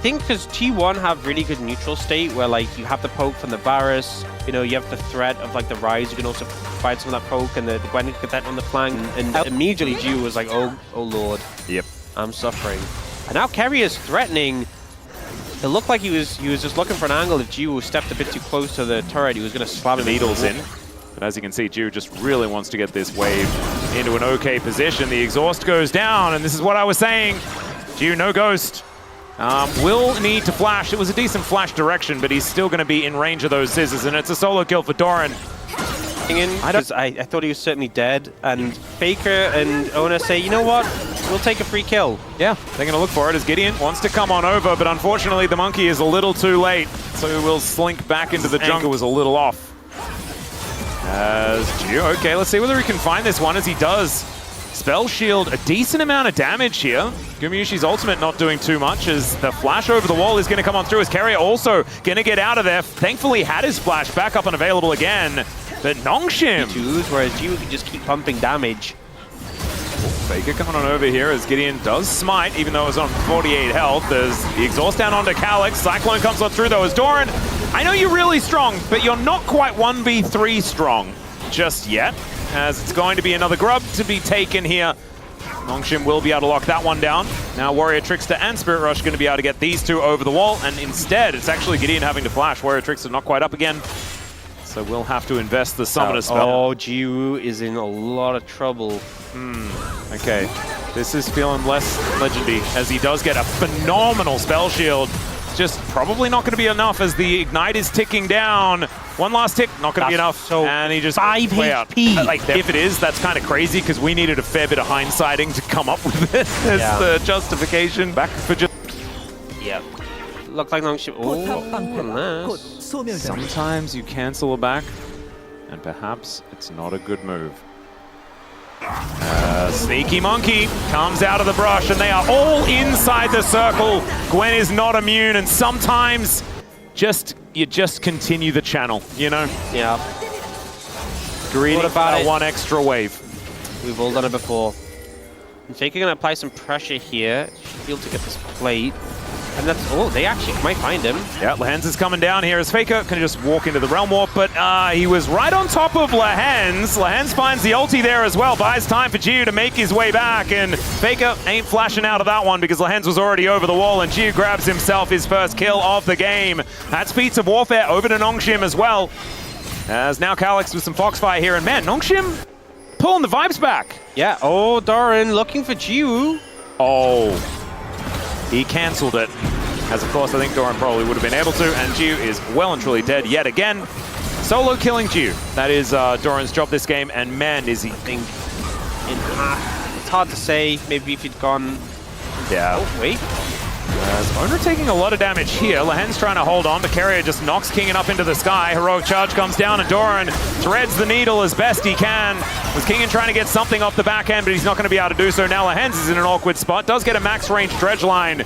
think because T1 have really good neutral state where like you have the poke from the Varus, you know, you have the threat of like the Rise, you can also find some of that poke and the Gwen can get that on the flank, and immediately Jiu was like, oh lord. Yep. I'm suffering. And now Kerry is threatening. It looked like he was just looking for an angle. If Jiu stepped a bit too close to the turret, he was going to slam the needles in. But as you can see, Jiu just really wants to get this wave into an okay position. The exhaust goes down, and this is what I was saying. Jiu, no ghost. Will need to flash. It was a decent flash direction, but he's still going to be in range of those scissors, and it's a solo kill for Doran. I thought he was certainly dead, and Faker and Ona say, you know what, we'll take a free kill. Yeah, they're going to look for it as Gideon wants to come on over, but unfortunately the monkey is a little too late, so we'll slink back into the jungle. Was a little off. As Jiu, okay, let's see whether he can find this one as he does. Spell shield, a decent amount of damage here. Gumayusi's ultimate not doing too much as the flash over the wall is going to come on through as Carrier also going to get out of there. Thankfully had his flash back up and available again. But Nongshim, whereas Jiu can just keep pumping damage. Faker coming on over here as Gideon does smite, even though it was on 48 health. There's the exhaust down onto Calyx. Cyclone comes on through though as Doran. I know you're really strong, but you're not quite 1v3 strong just yet, as it's going to be another grub to be taken here. Nongshim will be able to lock that one down. Now Warrior Trickster and Spirit Rush going to be able to get these two over the wall, and instead it's actually Gideon having to flash. Warrior Trickster not quite up again, so we'll have to invest the Summoner spell. Oh, Jiu is in a lot of trouble. Okay, this is feeling less legendy as he does get a phenomenal spell shield. Just probably not going to be enough as the Ignite is ticking down. One last tick, not going to be enough. So and he just 5 HP. Like, if it is, that's kind of crazy because we needed a fair bit of hindsighting to come up with it as the justification. Back for just. Yeah. Looked like Nongshim. Oh, sometimes you cancel a back, and perhaps it's not a good move. Sneaky Monkey comes out of the brush, and they are all inside the circle. Gwen is not immune, and sometimes you just continue the channel, you know? Yeah. Greedy about one extra wave. We've all done it before. And Faker gonna apply some pressure here. Should be able to get this plate. And that's, oh, they actually might find him. Yeah, Lehens is coming down here as Faker can just walk into the Realm Warp, but he was right on top of Lehens. Lehens finds the ulti there as well, buys time for Jiu to make his way back, and Faker ain't flashing out of that one because Lehens was already over the wall, and Jiu grabs himself his first kill of the game. That's Feats of Warfare over to Nongshim as well. As now Calyx with some Foxfire here, and man, Nongshim pulling the vibes back. Yeah, oh, Doran looking for Jiu. Oh. He cancelled it, as of course I think Doran probably would have been able to, and Jiu is well and truly dead yet again. Solo killing Jiu. That is Doran's job this game, and man, is he... It's hard to say, maybe if he'd gone... Yeah. Oh, wait. Owner taking a lot of damage here. Lehen's trying to hold on, but Carrier just knocks Kingen up into the sky. Heroic Charge comes down, and Doran threads the needle as best he can. Was Kingen trying to get something off the back end, but he's not going to be able to do so. Now Lehens is in an awkward spot. Does get a max range dredge line.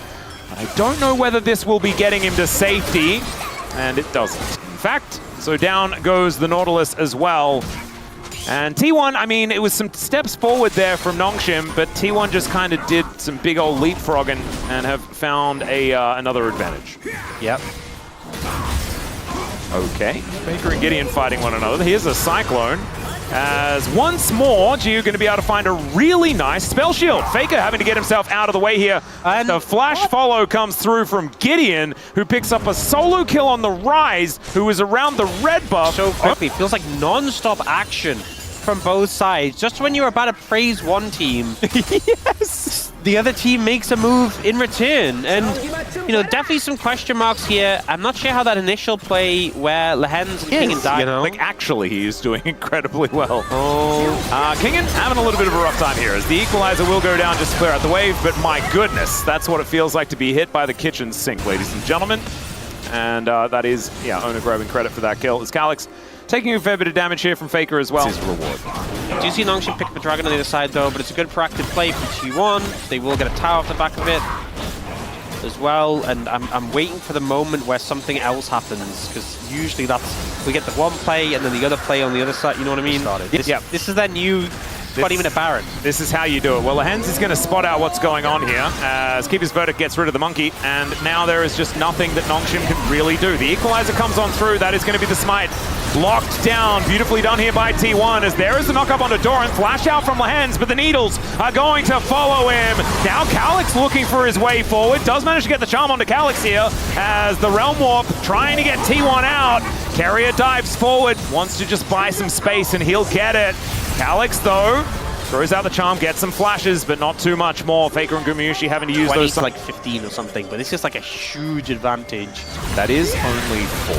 I don't know whether this will be getting him to safety, and it doesn't. In fact, so down goes the Nautilus as well. And T1, I mean, it was some steps forward there from Nongshim, but T1 just kind of did some big old leapfrogging and have found another advantage. Yep. Okay, Faker and Gideon fighting one another. Here's a Cyclone. As once more, Jiu going to be able to find a really nice spell shield. Faker having to get himself out of the way here. And the flash follow comes through from Gideon, who picks up a solo kill on the Rise, who is around the red buff. So quickly, feels like non-stop action from both sides. Just when you're about to praise one team, yes, the other team makes a move in return. And, you know, definitely some question marks here. I'm not sure how that initial play where Lehens and Kingen died, you know? Like, actually, he is doing incredibly well. Oh. Kingen having a little bit of a rough time here as the equalizer will go down just to clear out the wave, but my goodness, that's what it feels like to be hit by the kitchen sink, ladies and gentlemen. And that is, yeah, Owner grabbing credit for that kill. As Calyx taking a fair bit of damage here from Faker as well. His reward. Do you see Nongshim pick up a dragon on the other side though, but it's a good proactive play from T1. They will get a tower off the back of it as well, and I'm waiting for the moment where something else happens, because usually that's, we get the one play and then the other play on the other side, you know what I mean? This is their new Not even a Baron. This is how you do it. Well, Lehens is going to spot out what's going on here as Keeper's Verdict gets rid of the monkey, and now there is just nothing that Nongshim can really do. The Equalizer comes on through. That is going to be the smite. Locked down. Beautifully done here by T1 as there is the knock-up onto Doran. Flash out from Lehens, but the Needles are going to follow him. Now Calyx looking for his way forward. Does manage to get the charm onto Calyx here as the Realm Warp trying to get T1 out. Carrier dives forward, wants to just buy some space and he'll get it. Calyx though, throws out the charm, gets some flashes, but not too much more. Faker and Gumayusi having to use those. Like 15 or something, but this is like a huge advantage. That is only 4.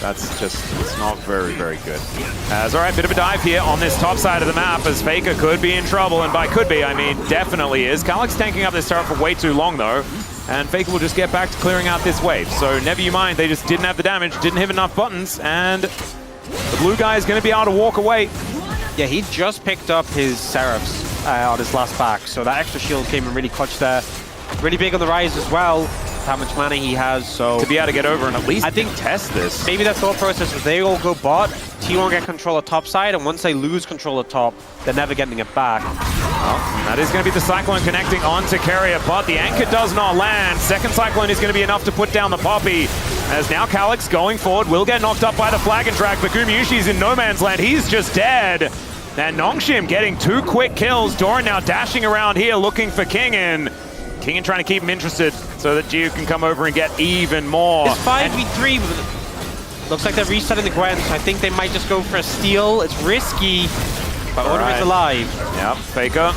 That's just, it's not very, very good. As all right, bit of a dive here on this top side of the map as Faker could be in trouble, and by could be, I mean definitely is. Calyx tanking up this turret for way too long though, and Faker will just get back to clearing out this wave. So never you mind, they just didn't have the damage, didn't hit enough buttons, and the blue guy is going to be able to walk away. Yeah, he just picked up his Seraphs on his last back, so that extra shield came in really clutch there. Really big on the Rise as well, how much mana he has, so... To be able to get over and at least I think test this. Maybe their thought process is they all go bot, T1 get control of top side, and once they lose control of top, they're never getting it back. Well, that is going to be the Cyclone connecting onto Carrier, but the anchor does not land. Second Cyclone is going to be enough to put down the Poppy. As now Calyx going forward will get knocked up by the Flag and Drag, but Gumayusi's in no man's land. He's just dead. And Nongshim getting 2 quick kills. Doran now dashing around here looking for Kingen. Kingen trying to keep him interested so that Gio can come over and get even more. It's 5v3. Looks like they're resetting the Gwen, so I think they might just go for a steal. It's risky, but Onivia is alive. Yep, Faker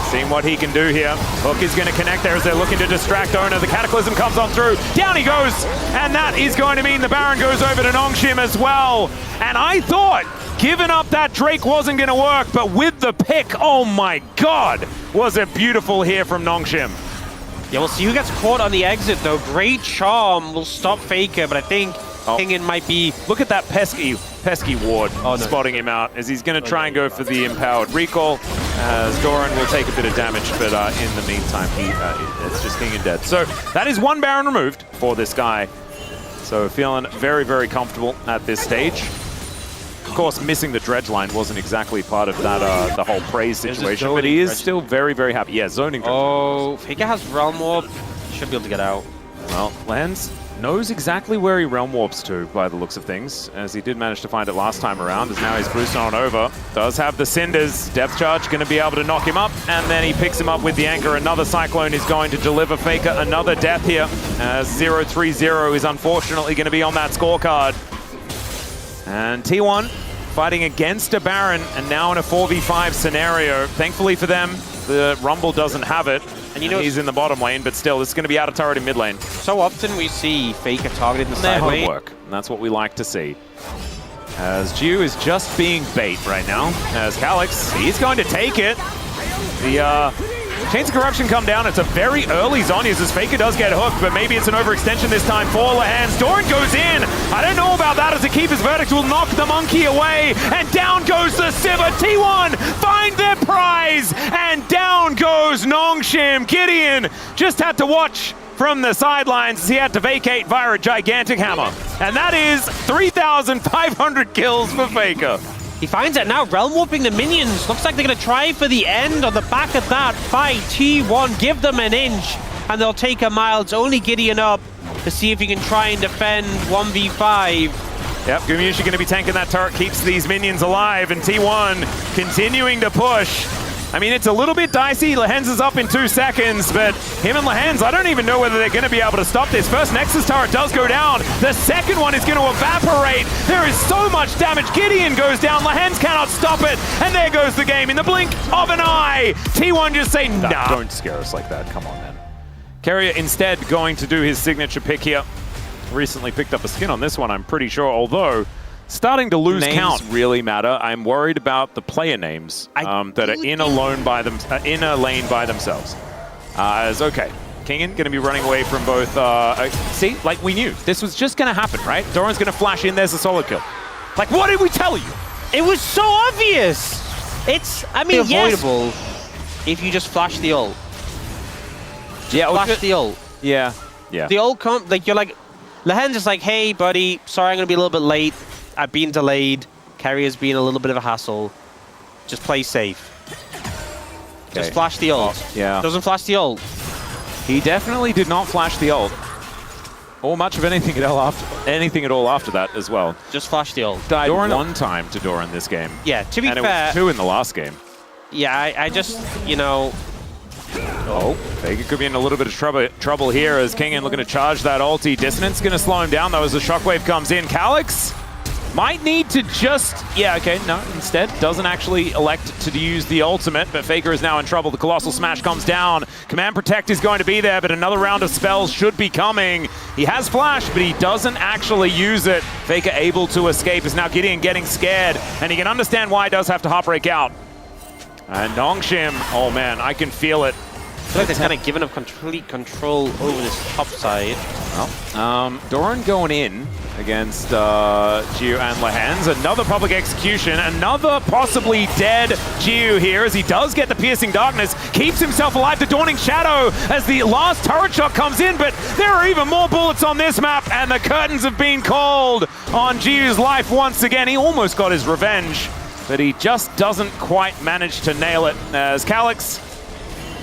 seeing what he can do here. Hook is going to connect there as they're looking to distract Ona. The Cataclysm comes on through. Down he goes, and that is going to mean the Baron goes over to Nongshim as well. And I thought giving up that Drake wasn't going to work, but with the pick, oh my god, was it beautiful here from Nongshim. Yeah, we'll see who gets caught on the exit, though. Great charm will stop Faker, but I think Kingen might be... Look at that pesky ward spotting him out as he's going to try and go for the empowered recall. As Doran will take a bit of damage, but in the meantime, it's just Kingen dead. So that is 1 Baron removed for this guy. So feeling very, very comfortable at this stage. Of course, missing the dredge line wasn't exactly part of that the whole praise situation, but he is still very, very happy. Yeah, zoning. Oh, Faker has Realm Warp. Should be able to get out. Well, Lens knows exactly where he Realm Warps to by the looks of things, as he did manage to find it last time around, as now he's boosting on over. Does have the Cinders. Depth Charge going to be able to knock him up, and then he picks him up with the Anchor. Another Cyclone is going to deliver Faker another death here, as 0-3-0 is unfortunately going to be on that scorecard. And T1 fighting against a Baron, and now in a 4v5 scenario. Thankfully for them, the Rumble doesn't have it, and you know he's in the bottom lane, but still, this is going to be out of turret in mid lane. So often we see Faker targeting the side lane. Homework, and that's what we like to see. As Jiu is just being bait right now, as Calyx, he's going to take it. The Chains of Corruption come down. It's a very early Zhonya's as Faker does get hooked, but maybe it's an overextension this time for Lehens. Doran goes in. I don't know about that as a Keeper's Verdict will knock the monkey away, and down goes the Sivir. T1 find their prize, and down goes Nongshim. Gideon just had to watch from the sidelines as he had to vacate via a gigantic hammer. And that is 3,500 kills for Faker. He finds it now, Realm Warping the minions. Looks like they're going to try for the end on the back of that fight. T1, give them an inch, and they'll take a mile. It's only Gideon up to see if he can try and defend 1v5. Yep, Gumayusi going to be tanking that turret, keeps these minions alive, and T1 continuing to push. I mean, it's a little bit dicey. Lehens is up in 2 seconds, but him and Lehens, I don't even know whether they're going to be able to stop this. First Nexus turret does go down. The second one is going to evaporate. There is so much damage. Gideon goes down. Lehens cannot stop it. And there goes the game in the blink of an eye. T1 just say, nah. Don't scare us like that. Come on, man. Carrier instead going to do his signature pick here. Recently picked up a skin on this one, I'm pretty sure, although starting to lose count really matter. I'm worried about the player names that are in a lane by themselves. As okay, Kingen going to be running away from both. See, like we knew this was just going to happen, right? Doran's going to flash in. There's a solid kill. Like, what did we tell you? It was so obvious. It's, I mean, avoidable if you just flash the ult. Yeah, flash the ult. Yeah. The ult like you're like, Lehens is like, hey buddy, sorry I'm going to be a little bit late. I've been delayed. Carrier's been a little bit of a hassle. Just play safe. Okay. Just flash the ult. Yeah. Doesn't flash the ult. He definitely did not flash the ult. Or much of anything at all after that as well. Just flash the ult. Died one time to Doran this game. Yeah, to be fair. And fair. it was 2 in the last game. Yeah, I just, you know. Oh, Faker could be in a little bit of trouble here as Kingen looking to charge that ulti. Dissonance going to slow him down though as the shockwave comes in. Calyx might need to just, instead doesn't actually elect to use the ultimate, but Faker is now in trouble. The Colossal Smash comes down. Command Protect is going to be there, but another round of spells should be coming. He has Flash, but he doesn't actually use it. Faker able to escape is now Gideon getting scared, and he can understand why he does have to heartbreak out. And Nongshim, oh man, I can feel it. I feel like they're kind of giving up complete control over this top side. Well, Doran going in against Jiu and Lahens. Another public execution, another possibly dead Jiu here as he does get the Piercing Darkness, keeps himself alive. The Dawning Shadow as the last turret shot comes in, but there are even more bullets on this map, and the curtains have been called on Jiu's life once again. He almost got his revenge, but he just doesn't quite manage to nail it as Calyx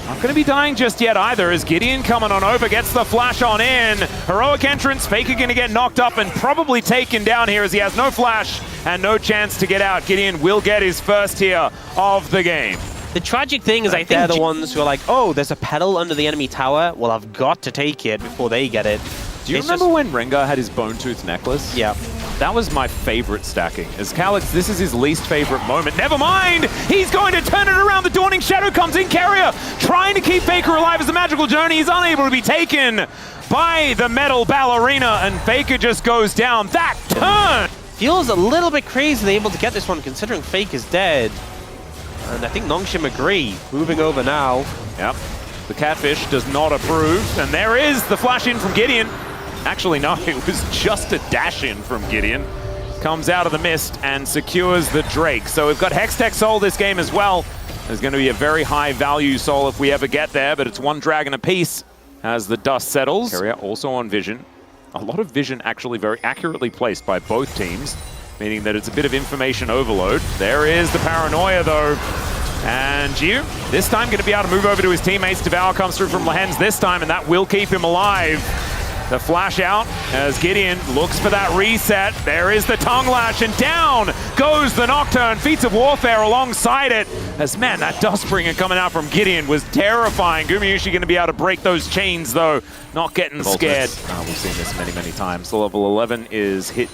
not going to be dying just yet either as Gideon coming on over, gets the flash on in. Heroic entrance, Faker going to get knocked up and probably taken down here as he has no flash and no chance to get out. Gideon will get his first here of the game. The tragic thing is I think they're the ones who are like, oh, there's a pedal under the enemy tower. Well, I've got to take it before they get it. Do you remember when Rengar had his Bone Tooth necklace? Yeah. That was my favorite stacking. As Calyx, this is his least favorite moment. Never mind! He's going to turn it around. The Dawning Shadow comes in. Carrier trying to keep Faker alive as the magical journey is unable to be taken by the Metal Ballerina, and Faker just goes down. That turn! Feels a little bit crazy they're able to get this one considering Fake is dead. And I think Nongshim agree. Moving over now. Yep. The Catfish does not approve. And there is the flash in from Gideon. Actually, no, it was just a dash in from Gideon. Comes out of the mist and secures the Drake. So we've got Hextech Soul this game as well. There's going to be a very high value soul if we ever get there, but it's one dragon apiece as the dust settles. Carrier also on vision. A lot of vision actually very accurately placed by both teams, meaning that it's a bit of information overload. There is the paranoia though. And Jiu, this time going to be able to move over to his teammates. Devour comes through from Lahens this time, and that will keep him alive. The flash out as Gideon looks for that reset. There is the tongue lash, and down goes the Nocturne. Feats of Warfare alongside it. As man, that Dustbringer coming out from Gideon was terrifying. Gumayushi going to be able to break those chains though, not getting scared. We've seen this many, many times. The level 11 is hit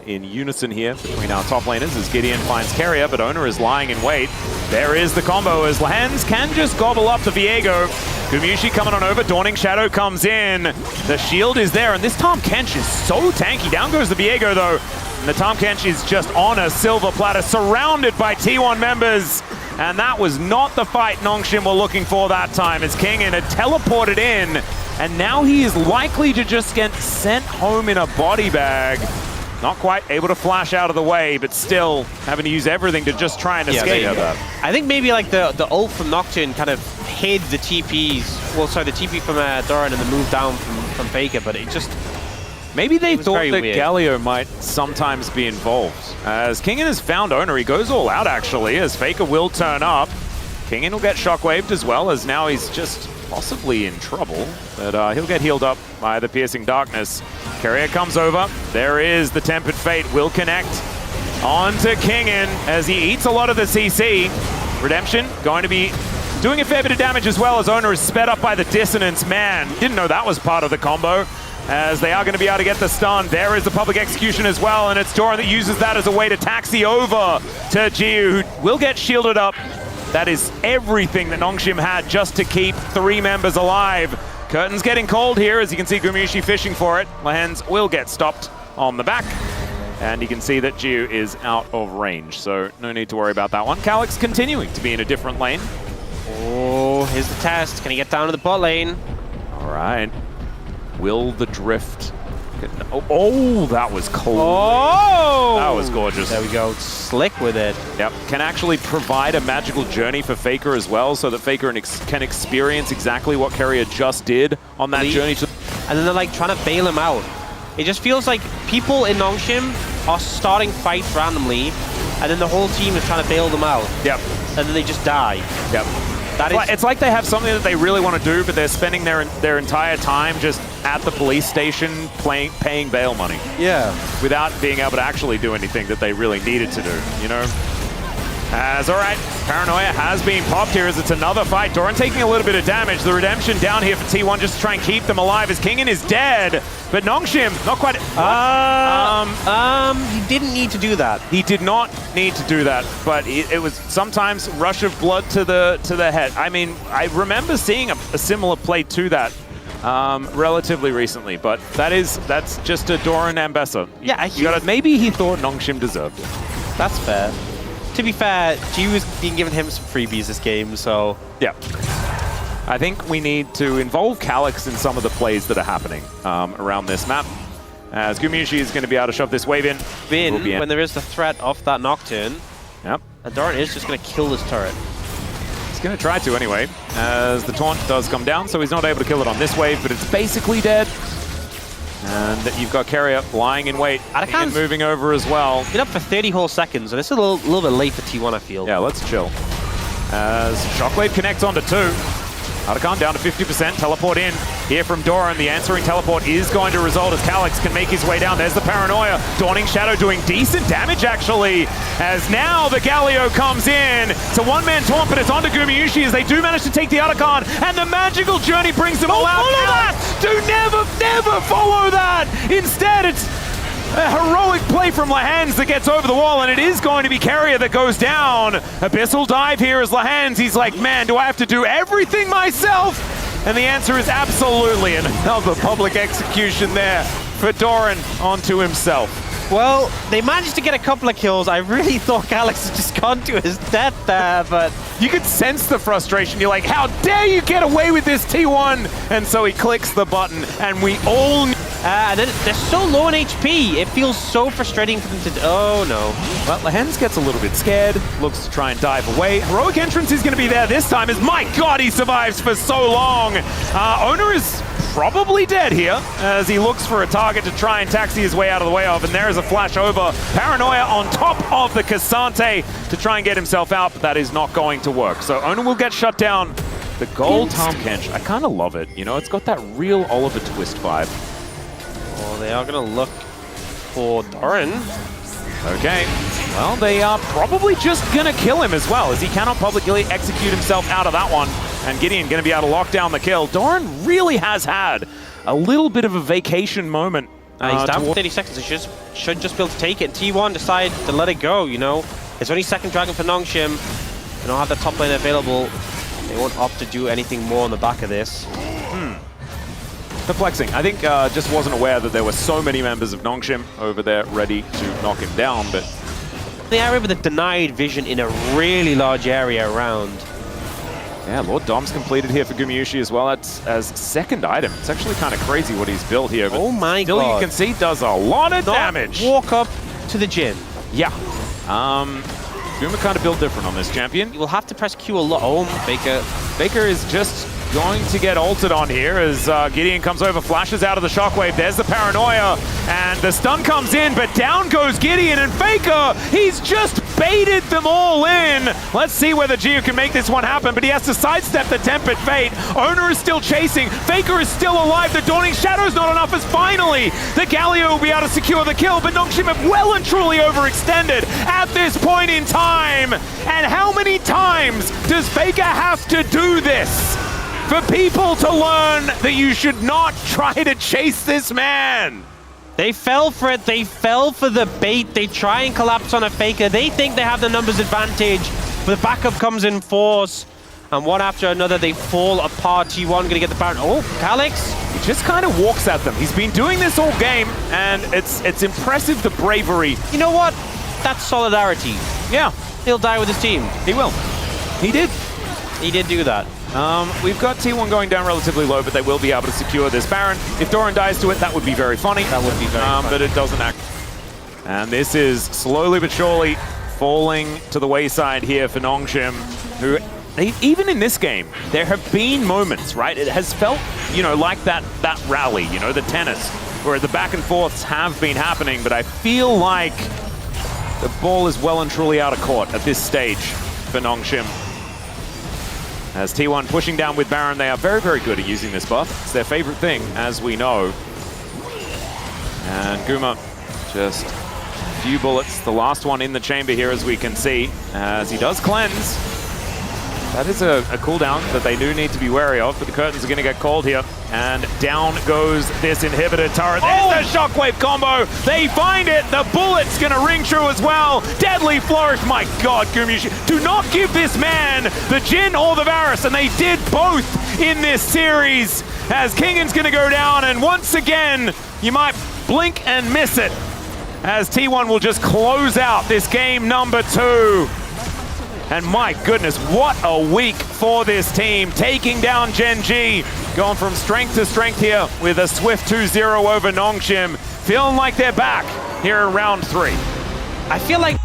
in unison here between our top laners as Gideon finds Carrier, but Owner is lying in wait. There is the combo as Lahens can just gobble up the Viego. Gumayushi coming on over, Dawning Shadow comes in. The shield is there, and this Tahm Kench is so tanky. Down goes the Viego though, and the Tahm Kench is just on a silver platter, surrounded by T1 members. And that was not the fight Nongshim were looking for that time, as Kingen had teleported in, and now he is likely to just get sent home in a body bag. Not quite able to flash out of the way, but still having to use everything to just try and escape. I think maybe like the ult from Nocturne kind of hid the TPs. Well, sorry, the TP from Doran and the move down from Faker, but it just... Maybe they thought that weird. Galio might sometimes be involved. As Kingen has found Owner, he goes all out actually, as Faker will turn up. Kingen will get shockwaved as well, as now he's just possibly in trouble, but he'll get healed up by the Piercing Darkness. Carrier comes over. There is the Tempered Fate. Will connect onto Kingen as he eats a lot of the CC. Redemption going to be doing a fair bit of damage as well as Owner is sped up by the Dissonance. Man, didn't know that was part of the combo, as they are going to be able to get the stun. There is the public execution as well, and it's Doran that uses that as a way to taxi over to Jiu, who will get shielded up. That is everything that Nongshim had just to keep 3 members alive. Curtain's getting cold here, as you can see Gumayushi fishing for it. Lahens will get stopped on the back. And you can see that Jiu is out of range, so no need to worry about that one. Calyx continuing to be in a different lane. Oh, here's the test. Can he get down to the bot lane? All right. Will the drift... Oh, that was cool. Oh! That was gorgeous. There we go. Slick with it. Yep. Can actually provide a magical journey for Faker as well, so that Faker can experience exactly what Carrier just did on that journey. And then they're like trying to bail him out. It just feels like people in Nongshim are starting fights randomly, and then the whole team is trying to bail them out. Yep. And then they just die. Yep. It's like they have something that they really want to do, but they're spending their entire time just at the police station paying bail money. Yeah. Without being able to actually do anything that they really needed to do, you know? All right, Paranoia has been popped here as it's another fight. Doran taking a little bit of damage. The redemption down here for T1 just to try and keep them alive as Kingen is dead. But Nongshim, not quite. He didn't need to do that. He did not need to do that, but it was sometimes rush of blood to the head. I mean, I remember seeing a similar play to that relatively recently, but that's just a Doran Ambessa. Yeah, maybe he thought Nongshim deserved it. That's fair. To be fair, G was being given him some freebies this game, so... Yeah. I think we need to involve Calyx in some of the plays that are happening around this map. As Gumiushi is going to be able to shove this wave in. When there is the threat of that Nocturne, yep. and Doran is just going to kill this turret. He's going to try to anyway, as the taunt does come down, so he's not able to kill it on this wave, but it's basically dead. And you've got Carrier lying in wait and moving over as well. Been up for 30 whole seconds, and it's a little bit late for T1, I feel. Yeah, let's chill. As Shockwave connects onto 2. Arakan down to 50%, teleport in. Here from Doran, the answering teleport is going to result as Calyx can make his way down. There's the Paranoia. Dawning Shadow doing decent damage, actually, as now the Galio comes in. It's a one-man taunt, but it's onto Gumiushi as they do manage to take the Arakan, and the magical journey brings them all out. Follow that! Do never follow that! Instead, it's a heroic play from Lahans that gets over the wall, and it is going to be Carrier that goes down. Abyssal dive here as Lahans. He's like, man, do I have to do everything myself? And the answer is absolutely, and another public execution there for Doran onto himself. Well, they managed to get a couple of kills. I really thought Calyx had just gone to his death there, but... You could sense the frustration. You're like, how dare you get away with this, T1? And so he clicks the button, and we all... and then they're so low on HP. It feels so frustrating for them to... Oh, no. Well, Lahens gets a little bit scared, looks to try and dive away. Heroic Entrance is going to be there this time, as, my God, he survives for so long. Owner is probably dead here, as he looks for a target to try and taxi his way out of the way of, and there is a flash over. Paranoia on top of the Cassante to try and get himself out, but that is not going to work. So Owner will get shut down. The gold Tom Kench, I kind of love it. You know, it's got that real Oliver Twist vibe. Well, they are going to look for Doran. Okay, well, they are probably just going to kill him as well, as he cannot publicly execute himself out of that one. And Gideon going to be able to lock down the kill. Doran really has had a little bit of a vacation moment. He's down for 30 seconds. He should just be able to take it. T1 decide to let it go, you know. It's only second Dragon for Nongshim. They don't have the top lane available. They won't opt to do anything more on the back of this. Perplexing. I think just wasn't aware that there were so many members of Nongshim over there ready to knock him down, but... The area with a denied vision in a really large area around. Yeah, Lord Dom's completed here for Gumiushi as well. That's as second item. It's actually kind of crazy what he's built here. But oh my still, God. You can see does a lot of damage. Walk up to the gym. Yeah. Guma kind of built different on this champion. You will have to press Q a lot. Oh, Baker is just going to get ulted on here as Gideon comes over, flashes out of the shockwave. There's the Paranoia, and the stun comes in, but down goes Gideon, and Faker, he's just baited them all in. Let's see whether Gio can make this one happen, but he has to sidestep the Tempered Fate. Owner is still chasing. Faker is still alive. The Dawning Shadow's not enough as finally the Galio will be able to secure the kill, but Nongshim have well and truly overextended at this point in time. And how many times does Faker have to do this for people to learn that you should not try to chase this man? They fell for it. They fell for the bait. They try and collapse on a Faker. They think they have the numbers advantage. But the backup comes in force. And one after another, they fall apart. T1 going to get the Baron. Oh, Calyx. He just kind of walks at them. He's been doing this all game, and it's impressive, the bravery. You know what? That's solidarity. Yeah. He'll die with his team. He will. He did. He did do that. We've got T1 going down relatively low, but they will be able to secure this Baron. If Doran dies to it, that would be very funny. That would be very funny. But it doesn't act. And this is slowly but surely falling to the wayside here for Nongshim, who, even in this game, there have been moments, right? It has felt, you know, like that rally, you know, the tennis, where the back and forths have been happening, but I feel like The ball is well and truly out of court at this stage for Nongshim. As T1 pushing down with Baron, they are very, very good at using this buff. It's their favorite thing, as we know. And Guma just a few bullets. The last one in the chamber here, as we can see, as he does cleanse. That is a cooldown that they do need to be wary of, but the curtains are going to get called here. And down goes this inhibitor turret. There's the shockwave combo. They find it. The bullet's going to ring true as well. Deadly flourish. My God, Gumi, do not give this man the Jhin or the Varus, and they did both in this series. As Kingan's going to go down, and once again, you might blink and miss it. As T1 will just close out this game number 2. And my goodness, what a week for this team, taking down Gen G, going from strength to strength here with a swift 2-0 over Nongshim, feeling like they're back here in round 3. I feel like